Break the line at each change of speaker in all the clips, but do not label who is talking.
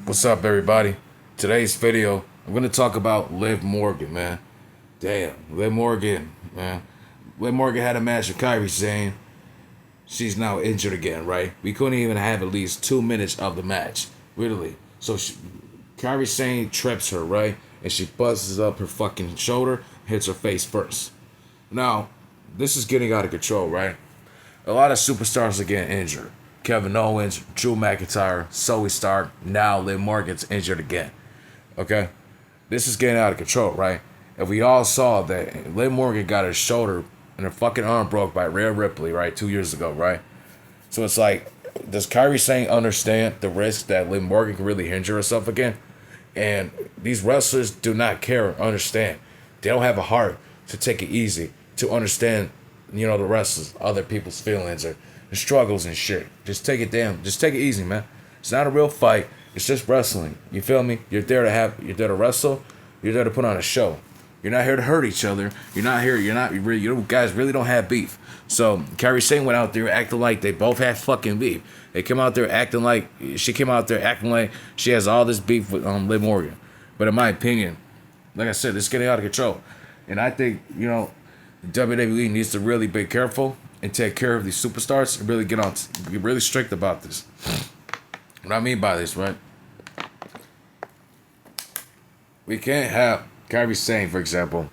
What's up, everybody? Today's video, I'm gonna talk about Liv Morgan, man. Damn, Liv Morgan, man. Liv Morgan had a match with Kairi Sane. She's now injured again, right? We couldn't even have at least 2 minutes of the match, literally. Kairi Sane trips her, right? And she buzzes up her fucking shoulder, hits her face first. Now, this is getting out of control, right? A lot of superstars are getting injured. Kevin Owens, Drew McIntyre, Zoe Stark, now Liv Morgan's injured again. Okay? This is getting out of control, right? And we all saw that Liv Morgan got her shoulder and her fucking arm broke by Rhea Ripley, right? 2 years ago, right? So it's like, does Kairi Sane understand the risk that Liv Morgan can really injure herself again? And these wrestlers do not care or understand. They don't have a heart to take it easy, to understand, the wrestlers, other people's feelings or the struggles and shit. Just take it easy, man. It's not a real fight. It's just wrestling. You feel me? You're there to wrestle. You're there to put on a show. You're not here to hurt each other. You guys really don't have beef. So Kairi Sane went out there acting like they both had fucking beef. She came out there acting like she has all this beef with Liv Morgan. But in my opinion, like I said, it's getting out of control. And I think, WWE needs to really be careful and take care of these superstars and really be really strict about this. What I mean by this, right? We can't have Kairi Sane, for example,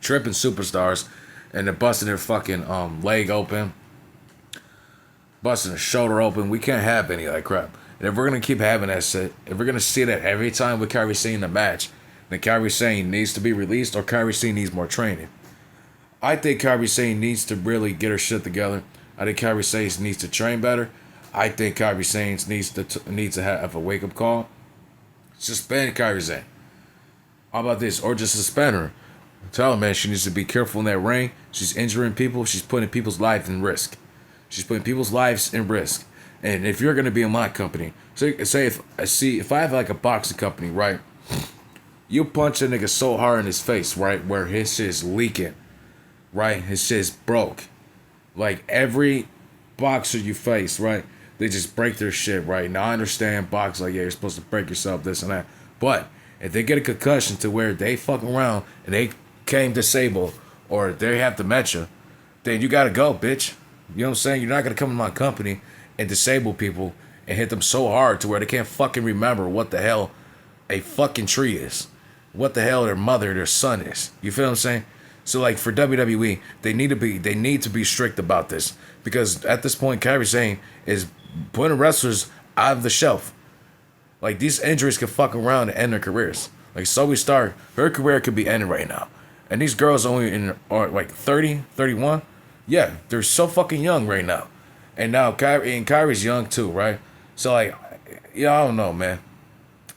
tripping superstars and then busting their fucking leg open, busting their shoulder open. We can't have any of that crap. And if we're gonna keep having that shit, if we're gonna see that every time with Kairi Sane in a match, then Kairi Sane needs to be released or Kairi Sane needs more training. I think Kairi Sane needs to really get her shit together. I think Kairi Sane needs to train better. I think Kairi Sane needs to have a wake up call. Suspend Kairi Sane. How about this? Or just suspend her. Tell her, man, she needs to be careful in that ring. She's injuring people. She's putting people's lives in risk. And if you're gonna be in my company, say if I have like a boxing company, right? You punch a nigga so hard in his face, right, where his shit is leaking. Right? His shit's broke. Like every boxer you face, right? They just break their shit, right? Now I understand box, like, yeah, you're supposed to break yourself, this and that. But if they get a concussion to where they fuck around and they came disabled or they have dementia, then you gotta go, bitch. You know what I'm saying? You're not gonna come to my company and disable people and hit them so hard to where they can't fucking remember what the hell a fucking tree is. What the hell their mother, their son is. You feel what I'm saying? So like for WWE, they need to be strict about this because at this point, Kairi Sane is putting wrestlers out of the shelf. Like these injuries can fuck around and end their careers. Like Zoe Stark, her career could be ending right now, and these girls are like 30, 31. Yeah, they're so fucking young right now, and now Kairi's young too, right? So like, yeah, I don't know, man.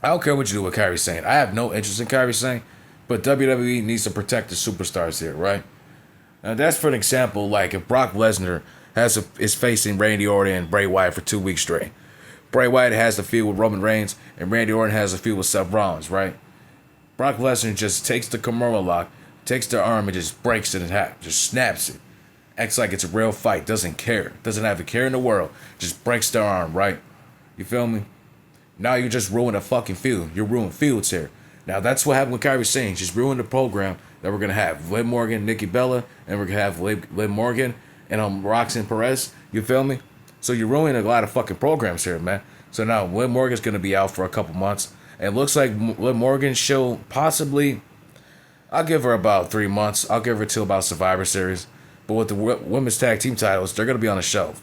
I don't care what you do with Kairi Sane. I have no interest in Kairi Sane. But WWE needs to protect the superstars here, right? Now that's for an example, like if Brock Lesnar is facing Randy Orton and Bray Wyatt for 2 weeks straight. Bray Wyatt has the feud with Roman Reigns, and Randy Orton has the feud with Seth Rollins, right? Brock Lesnar just takes the Kimura lock, takes their arm, and just breaks it in half, just snaps it. Acts like it's a real fight, doesn't care, doesn't have a care in the world, just breaks their arm, right? You feel me? Now you just ruined a fucking feud. You're ruining feuds here. Now that's what happened with Kairi Sane. She's ruined the program that we're gonna have. Liv Morgan, Nikki Bella, and we're gonna have Liv Morgan and Roxanne Perez. You feel me? So you're ruining a lot of fucking programs here, man. So now Liv Morgan's gonna be out for a couple months. And it looks like Liv Morgan, she'll possibly, I'll give her about 3 months. I'll give her till about Survivor Series. But with the women's tag team titles, they're gonna be on the shelf.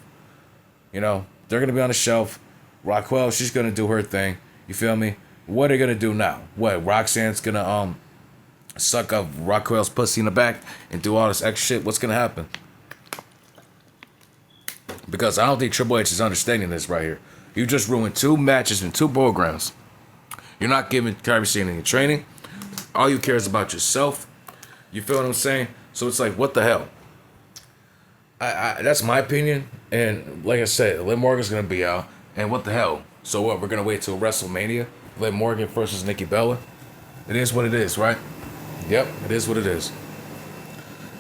They're gonna be on the shelf. Raquel, she's gonna do her thing. You feel me? What are they gonna do now? What, Roxanne's gonna suck up Raquel's pussy in the back and do all this extra shit? What's gonna happen? Because I don't think Triple H is understanding this right here. You just ruined 2 matches and 2 programs. You're not giving Kairi Sane any training. All you care is about yourself. You feel what I'm saying? So it's like, what the hell? I that's my opinion. And like I said, Liv Morgan's gonna be out. And what the hell? So what? We're gonna wait till WrestleMania? Liv Morgan versus Nikki Bella. It is what it is, right? Yep, it is what it is.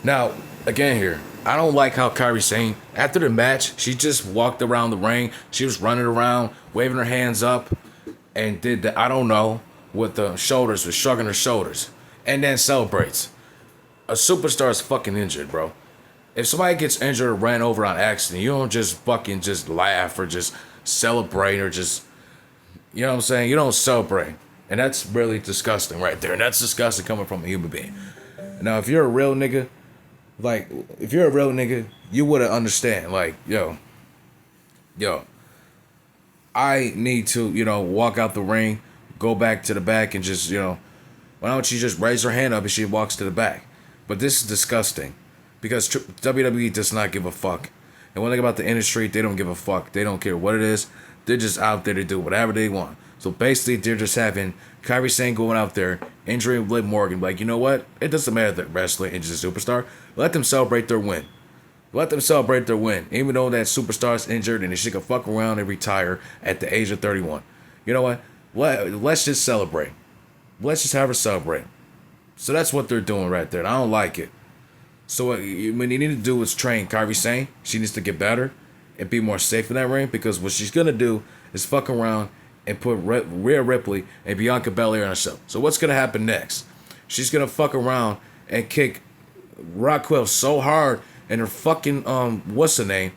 Now, again here, I don't like how Kairi Sane, after the match, she just walked around the ring. She was running around, waving her hands up, and did the I don't know with the shoulders, with shrugging her shoulders, and then celebrates. A superstar is fucking injured, bro. If somebody gets injured or ran over on accident, you don't just fucking just laugh or just celebrate or just, you know what I'm saying? You don't celebrate. And that's really disgusting right there. And that's disgusting coming from a human being. Now, if you're a real nigga, like, if you're a real nigga, you wouldn't understand. Like, yo, I need to, walk out the ring, go back to the back and just, why don't you just raise her hand up and she walks to the back? But this is disgusting because WWE does not give a fuck. And one thing about the industry, they don't give a fuck. They don't care what it is. They're just out there to do whatever they want. So basically, they're just having Kairi Sane going out there, injuring Liv Morgan. Like, you know what? It doesn't matter that wrestler injures a superstar. Let them celebrate their win. Let them celebrate their win. Even though that superstar's injured and she can fuck around and retire at the age of 31. You know what? Let's just celebrate. Let's just have her celebrate. So that's what they're doing right there. And I don't like it. So what you need to do is train Kairi Sane. She needs to get better and be more safe in that ring because what she's going to do is fuck around and put Rhea Ripley and Bianca Belair on herself. So what's going to happen next? She's going to fuck around and kick Raquel so hard in her fucking, what's the name?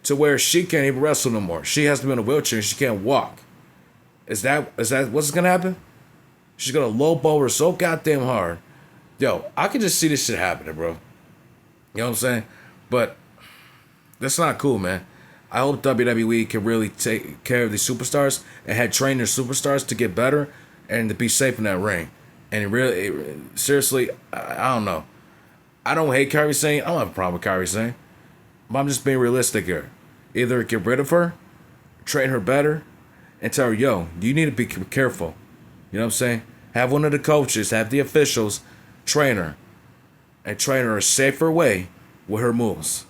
To where she can't even wrestle no more. She has to be in a wheelchair and she can't walk. Is that what's going to happen? She's going to lowball her so goddamn hard. Yo, I can just see this shit happening, bro. You know what I'm saying? But that's not cool, man. I hope WWE can really take care of these superstars and had trained their superstars to get better and to be safe in that ring. And really, seriously, I don't know. I don't hate Kairi Sane. I don't have a problem with Kairi Sane. But I'm just being realistic here. Either get rid of her, train her better, and tell her, yo, you need to be careful. You know what I'm saying? Have one of the coaches, have the officials train her. And train her a safer way with her moves.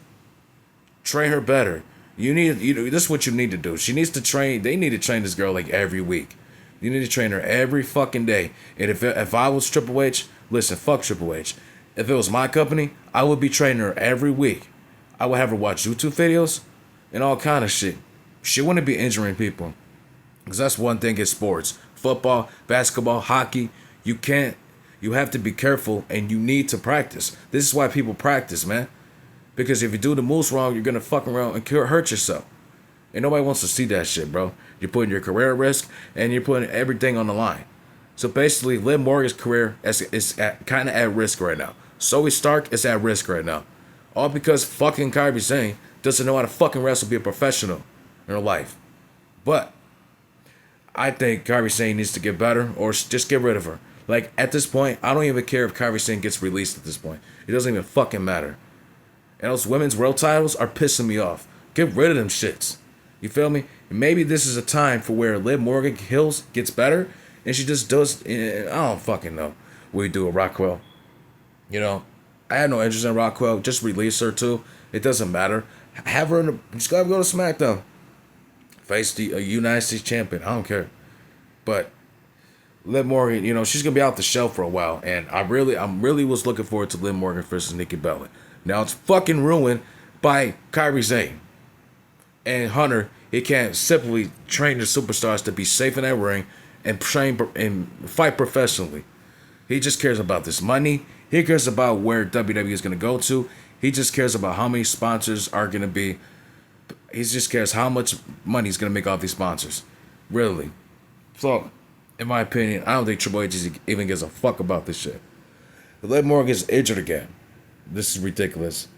Train her better. This is what you need to do. She needs to train. They need to train this girl like every week. You need to train her every fucking day. And if I was Triple H, listen, fuck Triple H. If it was my company, I would be training her every week. I would have her watch YouTube videos and all kind of shit. She wouldn't be injuring people. Because that's one thing in sports. Football, basketball, hockey. You have to be careful and you need to practice. This is why people practice, man. Because if you do the moves wrong, you're going to fuck around and hurt yourself. And nobody wants to see that shit, bro. You're putting your career at risk and you're putting everything on the line. So basically, Liv Morgan's career is kind of at risk right now. Zoe Stark is at risk right now. All because fucking Kairi Sane doesn't know how to fucking wrestle, be a professional in her life. But I think Kairi Sane needs to get better or just get rid of her. Like, at this point, I don't even care if Kairi Sane gets released at this point. It doesn't even fucking matter. And those women's world titles are pissing me off. Get rid of them shits. You feel me? And maybe this is a time for where Liv Morgan gets better, and she just does, I don't fucking know what you do with Raquel. You know, I had no interest in Raquel. Just release her too. It doesn't matter. Have her just gotta go to SmackDown. Face the United States champion. I don't care. But Liv Morgan, she's gonna be out the show for a while, and I'm really was looking forward to Liv Morgan versus Nikki Bella. Now it's fucking ruined by Kairi Sane and Hunter. He can't simply train the superstars to be safe in that ring and train and fight professionally. He just cares about this money. He cares about where WWE is gonna go to. He just cares about how many sponsors are gonna be. He just cares how much money he's gonna make off these sponsors. Really. So, in my opinion, I don't think Triple H even gives a fuck about this shit. Liv Morgan is injured again. This is ridiculous.